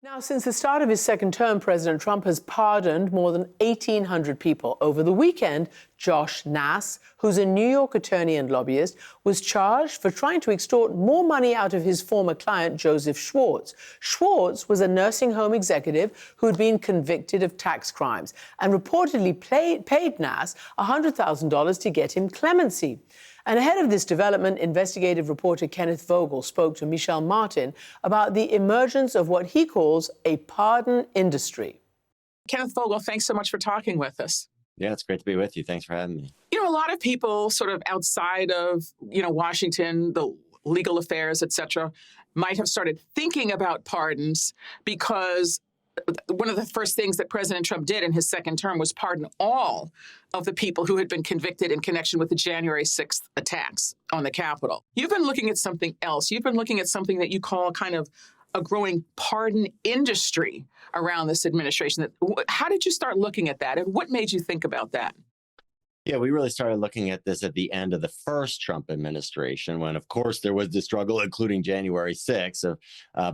Now, since the start of his second term, President Trump has pardoned more than 1,800 people. Over the weekend, Josh Nass, who's a New York attorney and lobbyist, was charged for trying to extort more money out of his former client, Joseph Schwartz. Schwartz was a nursing home executive who had been convicted of tax crimes and reportedly paid Nass $100,000 to get him clemency. And ahead of this development, investigative reporter Kenneth Vogel spoke to Michelle Martin about the emergence of what he calls a pardon industry. Kenneth Vogel, thanks so much for talking with us. Yeah, it's great to be with you. Thanks for having me. You know, a lot of people sort of outside of, Washington, the legal affairs, et cetera, might have started thinking about pardons because one of the first things that President Trump did in his second term was pardon all of the people who had been convicted in connection with the January 6th attacks on the Capitol. You've been looking at something else. You've been looking at something that you call kind of a growing pardon industry around this administration. How did you start looking at that, and what made you think about that? Yeah, we really started looking at this at the end of the first Trump administration, when, of course, there was the struggle, including January 6th,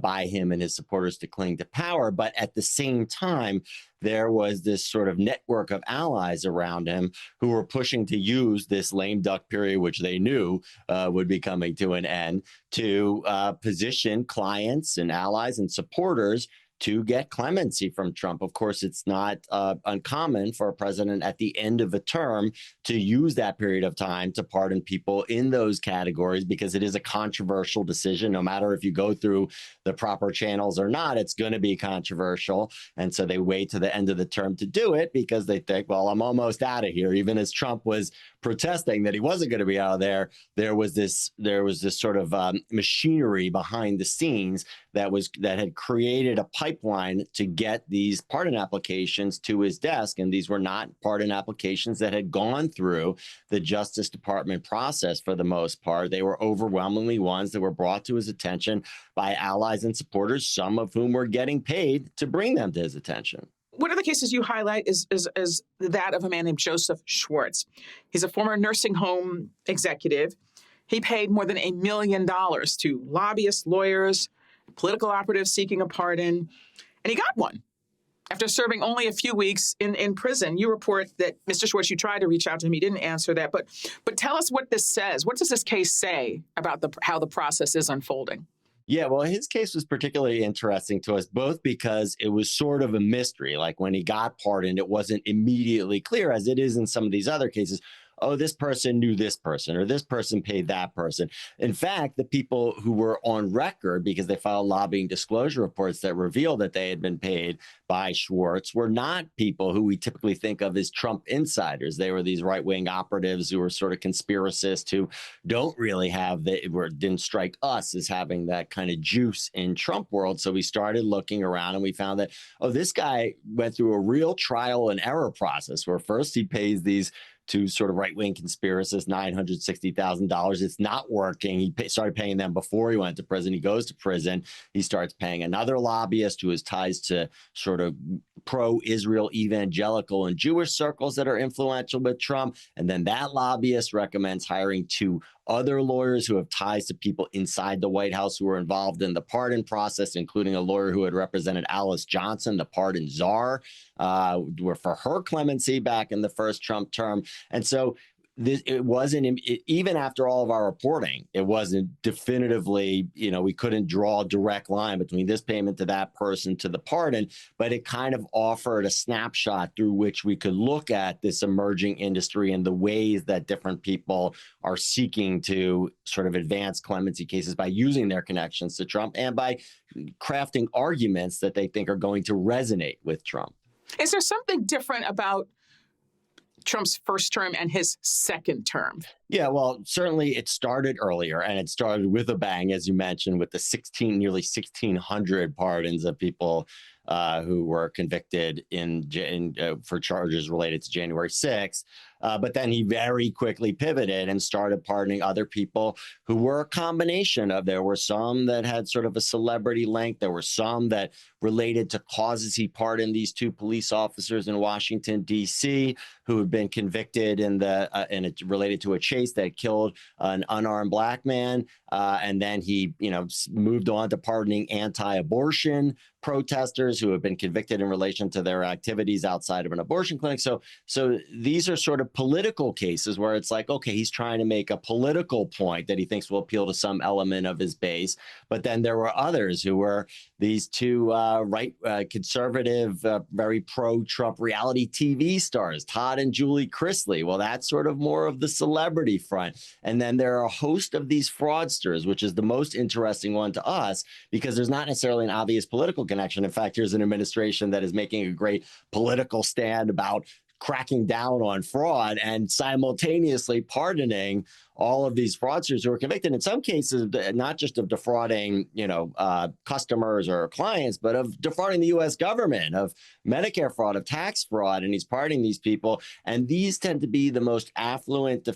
by him and his supporters to cling to power. But at the same time, there was this sort of network of allies around him who were pushing to use this lame duck period, which they knew would be coming to an end, to position clients and allies and supporters to get clemency from Trump. Of course, it's not uncommon for a president at the end of a term to use that period of time to pardon people in those categories, because it is a controversial decision. No matter if you go through the proper channels or not, it's going to be controversial. And so they wait to the end of the term to do it because they think, well, I'm almost out of here. Even as Trump was protesting that he wasn't going to be out of there was this sort of machinery behind the scenes that had created a pipeline to get these pardon applications to his desk. And these were not pardon applications that had gone through the Justice Department process for the most part. They were overwhelmingly ones that were brought to his attention by allies and supporters, some of whom were getting paid to bring them to his attention. One of the cases you highlight is that of a man named Joseph Schwartz. He's a former nursing home executive. He paid more than $1 million to lobbyists, lawyers, political operatives seeking a pardon, and he got one. After serving only a few weeks in prison, you report that Mr. Schwartz, you tried to reach out to him. He didn't answer that. But tell us what this says. What does this case say about how the process is unfolding? Yeah, well, his case was particularly interesting to us, both because it was sort of a mystery. Like when he got pardoned, it wasn't immediately clear, as it is in some of these other cases. Oh, this person knew this person, or this person paid that person. In fact, the people who were on record, because they filed lobbying disclosure reports that revealed that they had been paid by Schwartz, were not people who we typically think of as Trump insiders. They were these right-wing operatives who were sort of conspiracists who don't really didn't strike us as having that kind of juice in Trump world. So we started looking around and we found that, oh, this guy went through a real trial and error process where first he pays these two sort of right-wing conspiracists $960,000. It's not working. He started paying them before he went to prison. He goes to prison. He starts paying another lobbyist who has ties to sort of pro-Israel evangelical and Jewish circles that are influential with Trump. And then that lobbyist recommends hiring two other lawyers who have ties to people inside the White House who were involved in the pardon process, including a lawyer who had represented Alice Johnson, the pardon czar, for her clemency back in the first Trump term. And so it wasn't, even after all of our reporting, it wasn't definitively, we couldn't draw a direct line between this payment to that person to the pardon, but it kind of offered a snapshot through which we could look at this emerging industry and the ways that different people are seeking to sort of advance clemency cases by using their connections to Trump and by crafting arguments that they think are going to resonate with Trump. Is there something different about Trump's first term and his second term? Yeah, well, certainly it started earlier, and it started with a bang, as you mentioned, with the nearly 1,600 pardons of people who were convicted for charges related to January 6th. But then he very quickly pivoted and started pardoning other people who were a combination of, there were some that had sort of a celebrity link. There were some that related to causes. He pardoned these two police officers in Washington, D.C., who had been convicted related to a chase that killed an unarmed black man. And then he, moved on to pardoning anti-abortion protesters who have been convicted in relation to their activities outside of an abortion clinic. So these are sort of political cases where it's like, okay, he's trying to make a political point that he thinks will appeal to some element of his base. But then there were others who were these two conservative, very pro-Trump reality TV stars, Todd and Julie Chrisley. Well, that's sort of more of the celebrity front. And then there are a host of these fraudsters, which is the most interesting one to us, because there's not necessarily an obvious political connection. In fact, here's an administration that is making a great political stand about cracking down on fraud and simultaneously pardoning all of these fraudsters who are convicted in some cases, not just of defrauding, customers or clients, but of defrauding the U.S. government, of Medicare fraud, of tax fraud, and he's pardoning these people. And these tend to be the most affluent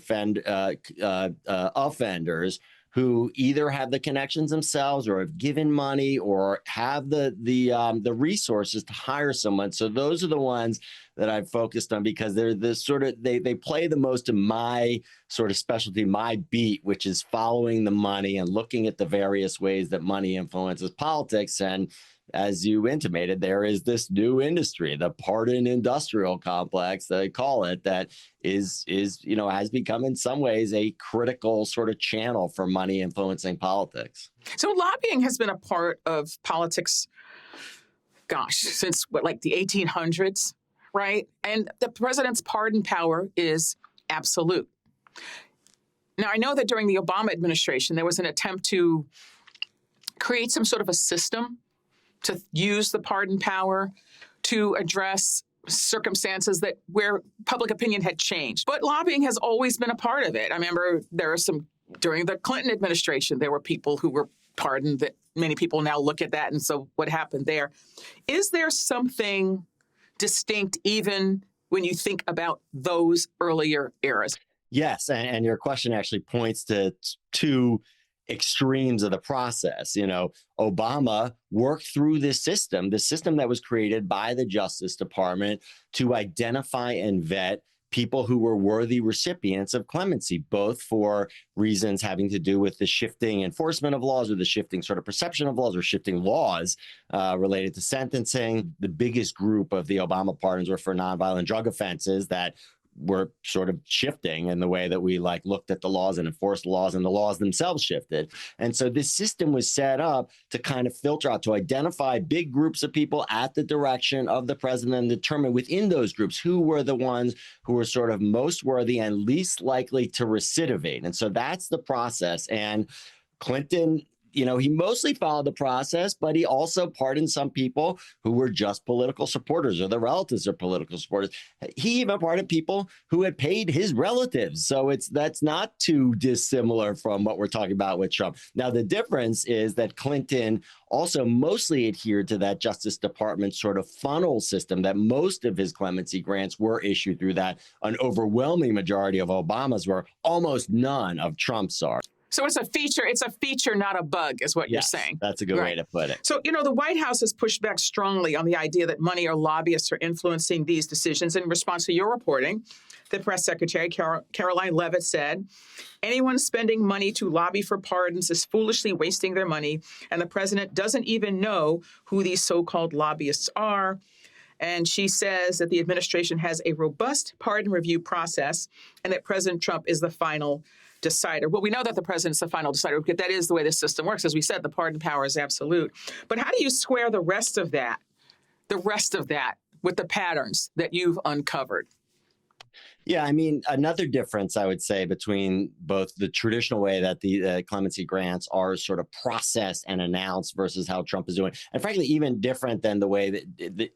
offenders who either have the connections themselves or have given money or have the resources to hire someone. So those are the ones that I've focused on because they're the sort of, they play the most in my sort of specialty, my beat, which is following the money and looking at the various ways that money influences politics. And as you intimated, there is this new industry, the pardon industrial complex, they call it, that is has become in some ways a critical sort of channel for money influencing politics. So lobbying has been a part of politics, since the 1800s, right? And the president's pardon power is absolute. Now, I know that during the Obama administration, there was an attempt to create some sort of a system to use the pardon power to address circumstances where public opinion had changed. But lobbying has always been a part of it. I remember during the Clinton administration, there were people who were pardoned that many people now look at that. And so what happened there? Is there something distinct even when you think about those earlier eras? Yes. And your question actually points to two extremes of the process. Obama worked through this system that was created by the Justice Department to identify and vet people who were worthy recipients of clemency, both for reasons having to do with the shifting enforcement of laws or the shifting sort of perception of laws or shifting laws related to sentencing. The biggest group of the Obama pardons were for nonviolent drug offenses that were sort of shifting in the way that we looked at the laws and enforced the laws, and the laws themselves shifted. And so this system was set up to kind of filter out, to identify big groups of people at the direction of the president and determine within those groups who were the ones who were sort of most worthy and least likely to recidivate. And so that's the process. And Clinton, he mostly followed the process, but he also pardoned some people who were just political supporters or the relatives of political supporters. He even pardoned people who had paid his relatives. So that's not too dissimilar from what we're talking about with Trump. Now, the difference is that Clinton also mostly adhered to that Justice Department sort of funnel system, that most of his clemency grants were issued through that. An overwhelming majority of Obama's were, almost none of Trump's are. So it's a feature, not a bug, is what you're saying. That's a good way to put it. So, the White House has pushed back strongly on the idea that money or lobbyists are influencing these decisions. In response to your reporting, the press secretary, Caroline Leavitt, said, anyone spending money to lobby for pardons is foolishly wasting their money, and the president doesn't even know who these so-called lobbyists are. And she says that the administration has a robust pardon review process and that President Trump is the final decider. Well, we know that the president's the final decider because that is the way the system works. As we said, the pardon power is absolute. But how do you square the rest of that with the patterns that you've uncovered? Yeah, I mean, another difference I would say between both the traditional way that the clemency grants are sort of processed and announced versus how Trump is doing, and frankly, even different than the way that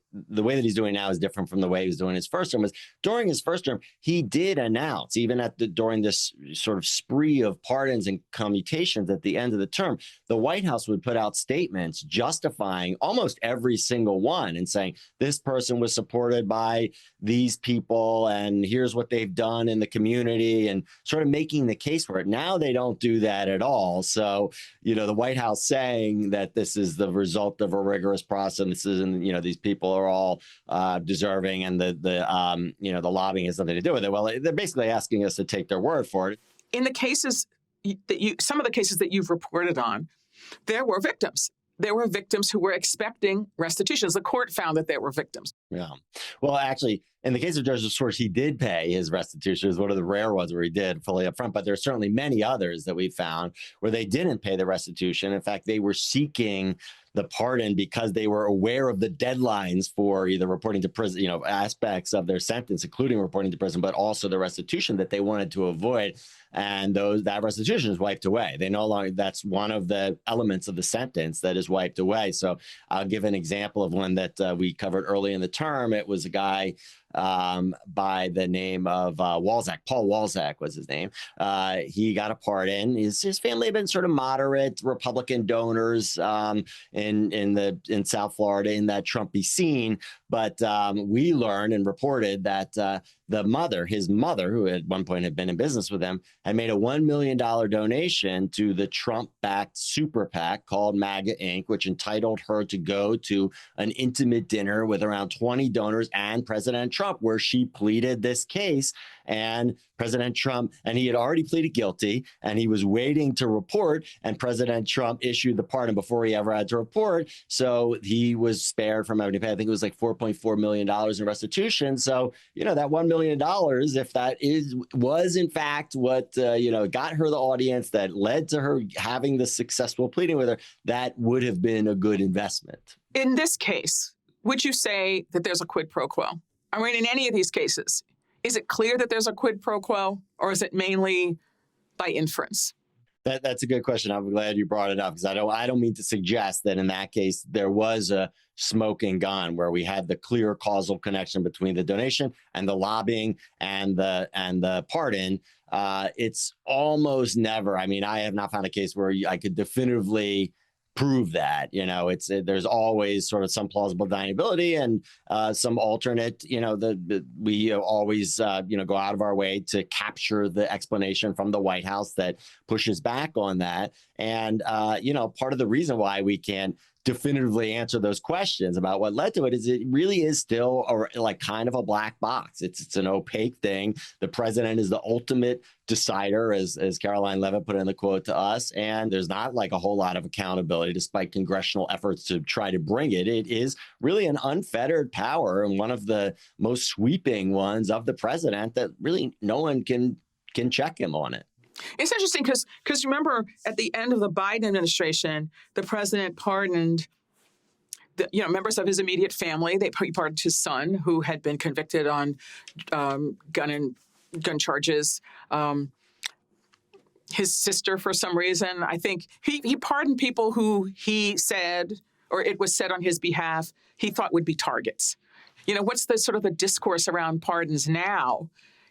he's doing now is different from the way he was doing his first term. Was during his first term, he did announce, even during this sort of spree of pardons and commutations at the end of the term, the White House would put out statements justifying almost every single one and saying this person was supported by these people, and here's what they've done in the community, and sort of making the case for it. Now they don't do that at all. So, the White House saying that this is the result of a rigorous process, and this isn't, these people are all deserving, and the lobbying has nothing to do with it. Well, they're basically asking us to take their word for it. In the cases some of the cases that you've reported on, there were victims. There were victims who were expecting restitutions. The court found that there were victims. Yeah. Well, actually, in the case of Joseph Schwartz, he did pay his restitution. It was one of the rare ones where he did fully upfront. But there are certainly many others that we found where they didn't pay the restitution. In fact, they were seeking the pardon because they were aware of the deadlines for either reporting to prison, aspects of their sentence, including reporting to prison, but also the restitution that they wanted to avoid. And that restitution is wiped away. They no longer, that's one of the elements of the sentence that is wiped away. So I'll give an example of one that we covered early in the term. It was a guy by the name of Walczak. Paul Walczak was his name. He got a pardon. His family had been sort of moderate Republican donors in South Florida in that Trumpy scene. But we learned and reported that his mother, who at one point had been in business with him, had made a $1 million donation to the Trump-backed super PAC called MAGA Inc., which entitled her to go to an intimate dinner with around 20 donors and President Trump, where she pleaded this case. And President Trump, and he had already pleaded guilty, and he was waiting to report, and President Trump issued the pardon before he ever had to report. So he was spared from having to pay, I think it was like $4.4 million in restitution. So, that $1 million, if that was in fact what, got her the audience that led to her having the successful pleading with her, that would have been a good investment. In this case, would you say that there's a quid pro quo? I mean, in any of these cases, is it clear that there's a quid pro quo, or is it mainly by inference? That's a good question. I'm glad you brought it up, because I don't mean to suggest that in that case there was a smoking gun where we had the clear causal connection between the donation and the lobbying and the pardon. It's almost never. I mean, I have not found a case where I could definitively prove that. There's always sort of some plausible deniability and some alternate. We always go out of our way to capture the explanation from the White House that pushes back on that. And part of the reason why we can definitively answer those questions about what led to it is it really is still kind of a black box. It's an opaque thing. The president is the ultimate decider, as Caroline Levitt put in the quote to us, and there's not like a whole lot of accountability despite congressional efforts to try to bring it. It is really an unfettered power and one of the most sweeping ones of the president that really no one can check him on it. It's interesting because remember at the end of the Biden administration, the president pardoned members of his immediate family. He pardoned his son, who had been convicted on gun charges. His sister, for some reason, I think he pardoned people who he said, or it was said on his behalf, he thought would be targets. What's the sort of the discourse around pardons now,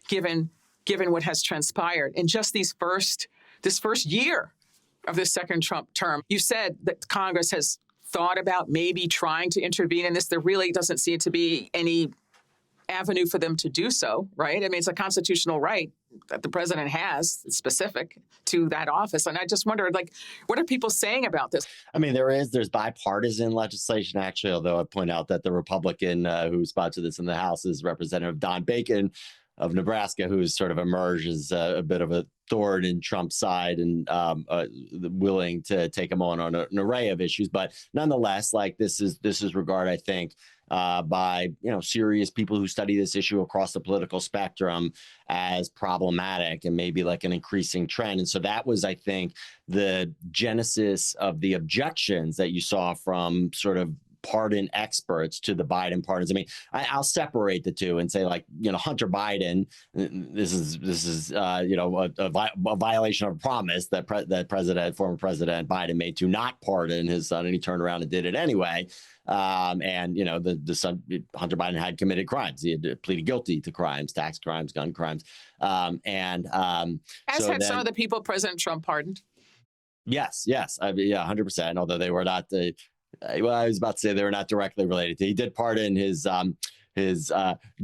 given what has transpired in just this first year of the second Trump term? You said that Congress has thought about maybe trying to intervene in this. There really doesn't seem to be any avenue for them to do so, right? I mean, it's a constitutional right that the president has specific to that office. And I just wondered, what are people saying about this? I mean, there's bipartisan legislation, actually, although I point out that the Republican who sponsored this in the House is Representative Don Bacon of Nebraska, who's sort of emerged as a bit of a thorn in Trump's side and willing to take him on an array of issues. But nonetheless, this is regarded, I think, by serious people who study this issue across the political spectrum as problematic and maybe like an increasing trend. And so that was, I think, the genesis of the objections that you saw from sort of pardon experts to the Biden pardons. I mean, I'll separate the two and say, Hunter Biden, this is a violation of a promise that former President Biden made to not pardon his son, and he turned around and did it anyway. The son, Hunter Biden, had committed crimes. He had pleaded guilty to crimes, tax crimes, gun crimes, some of the people President Trump pardoned. Yes, 100%. Although they were not I was about to say they were not directly related. He did pardon his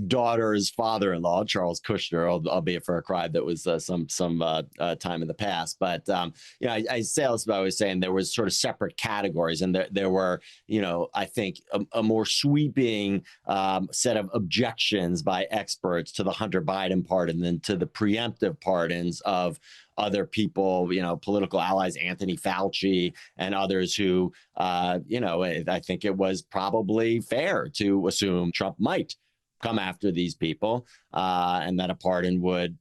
daughter's father-in-law, Charles Kushner, albeit for a crime that was some time in the past. But I say this, but I was saying there was sort of separate categories, and there were I think a more sweeping set of objections by experts to the Hunter Biden pardon than to the preemptive pardons of other people, political allies, Anthony Fauci and others who, I think it was probably fair to assume Trump might come after these people, and that a pardon would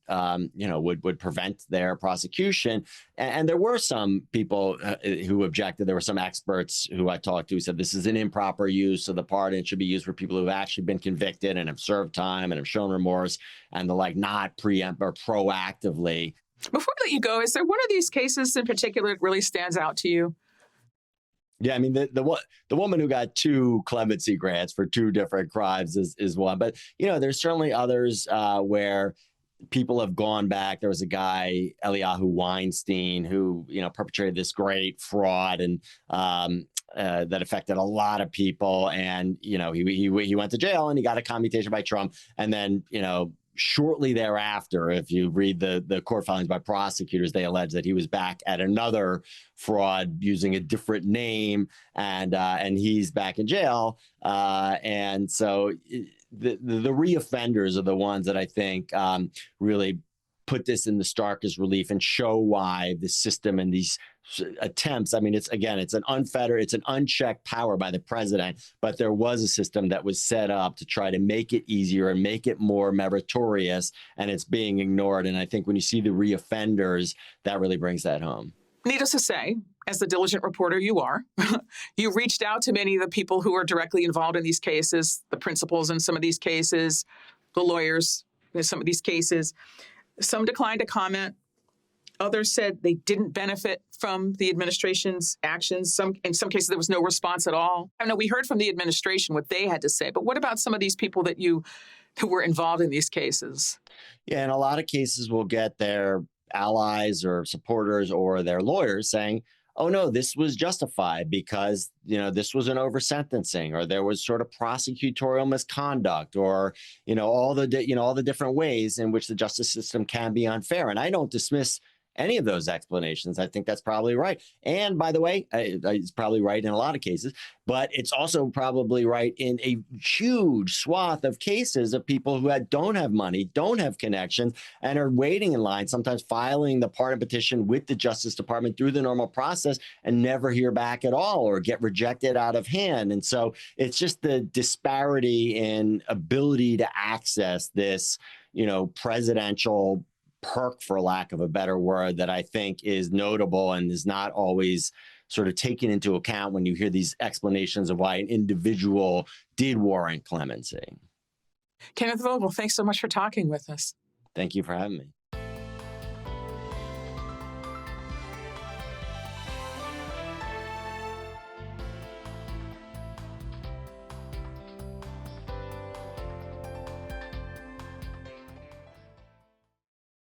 prevent their prosecution. And there were some people who objected. There were some experts who I talked to who said this is an improper use of the pardon. It should be used for people who have actually been convicted and have served time and have shown remorse and the like, not preempt or proactively. Before we let you go, is there one of these cases in particular that really stands out to you? Yeah, I mean, the woman who got 2 clemency grants for 2 different crimes is one. But, there's certainly others where people have gone back. There was a guy, Eliyahu Weinstein, who, perpetrated this great fraud and that affected a lot of people. And, he went to jail and he got a commutation by Trump. And then, shortly thereafter, if you read the court filings by prosecutors, they allege that he was back at another fraud using a different name, and he's back in jail. And so the reoffenders are the ones that I think really put this in the starkest relief and show why the system and these attempts, I mean, it's an unfettered, it's an unchecked power by the president, but there was a system that was set up to try to make it easier and make it more meritorious, and it's being ignored. And I think when you see the reoffenders, that really brings that home. Needless to say, as the diligent reporter you are, you reached out to many of the people who are directly involved in these cases, the principals in some of these cases, the lawyers in some of these cases. Some declined to comment. Others said they didn't benefit from the administration's actions. In some cases, there was no response at all. I know we heard from the administration what they had to say, but what about some of these people who were involved in these cases? Yeah, in a lot of cases, we'll get their allies or supporters or their lawyers saying, oh, no, this was justified because, this was an over-sentencing, or there was sort of prosecutorial misconduct, or, all the different ways in which the justice system can be unfair. And I don't dismiss any of those explanations. I think that's probably right. And by the way, it's probably right in a lot of cases, but it's also probably right in a huge swath of cases of people who don't have money, don't have connections, and are waiting in line, sometimes filing the pardon petition with the Justice Department through the normal process and never hear back at all or get rejected out of hand. And so it's just the disparity in ability to access this, presidential perk, for lack of a better word, that I think is notable and is not always sort of taken into account when you hear these explanations of why an individual did warrant clemency. Kenneth Vogel, thanks so much for talking with us. Thank you for having me.